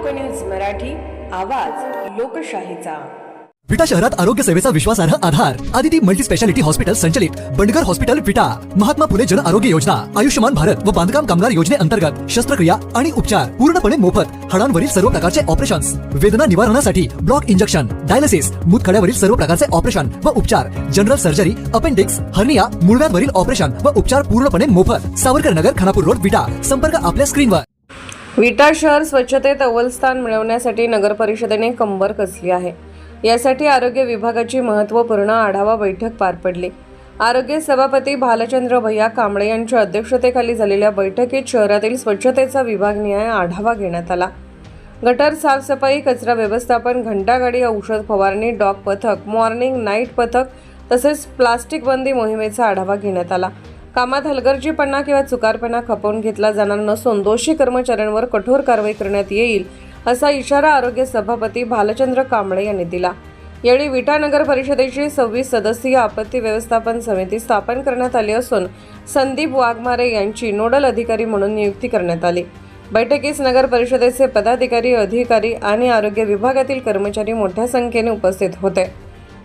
लोकन्यूज मराठी, आवाज लोकशाहीचा। विटा शहरात आरोग्य सेवेचा विश्वासार्ह आधार आदिती मल्टी स्पेशालिटी हॉस्पिटल संचलित बंडगर हॉस्पिटल विटा, महात्मा फुले जन आरोग्य योजना, आयुष्यमान भारत व बांधकाम कामगार योजनेअंतर्गत शस्त्रक्रिया आणि उपचार पूर्णपणे मोफत, हाडांवरील सर्व प्रकारचे ऑपरेशन्स, वेदना निवारणासाठी ब्लॉक इंजेक्शन, डायलिसिस, मूतखड्यावरील सर्व प्रकारचे ऑपरेशन व उपचार, जनरल सर्जरी, अपेंडिक्स, हर्निया, मूळव्याधवरील ऑपरेशन व उपचार पूर्णपणे मोफत। सावरकर नगर, खानापूर रोड, विटा। संपर्क आपल्या स्क्रीनवर। विटा शहर स्वच्छतेत अव्वल स्थान मिळवण्यासाठी नगर परिषदेने कंबर कसली आहे। यासाठी आरोग्य विभागाची महत्त्वपूर्ण आढावा बैठक पार पडली। आरोग्य सभापती भालचंद्र भैया कांबळे यांच्या अध्यक्षतेखाली झालेल्या बैठकीत शहरातील स्वच्छतेचा विभागनिहाय आढावा घेण्यात आला। गटर साफसफाई, कचरा व्यवस्थापन, घंटागाडी, औषध फवारणी, डॉग पथक, मॉर्निंग नाईट पथक तसेच प्लास्टिक बंदी मोहिमेचा आढावा घेण्यात आला। कामात हलगर्जीपणा किंवा चुकारपणा खपवून घेतला जाणार नसून दोषी कर्मचाऱ्यांवर कठोर कारवाई करण्यात येईल असा इशारा आरोग्य सभापती भालचंद्र कांबळे यांनी दिला। यावेळी विटा नगर परिषदेची 26 सदस्यीय आपत्ती व्यवस्थापन समिती स्थापन करण्यात आली असून संदीप वाघमारे यांची नोडल अधिकारी म्हणून नियुक्ती करण्यात आली। बैठकीस नगर परिषदेचे पदाधिकारी, अधिकारी आणि आरोग्य विभागातील कर्मचारी मोठ्या संख्येने उपस्थित होते।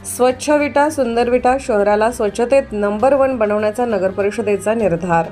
स्वच्छ विटा, सुंदर विटा, शहराला स्वच्छतेत नंबर 1 बनवण्याचा नगर परिषदेचा निर्धार।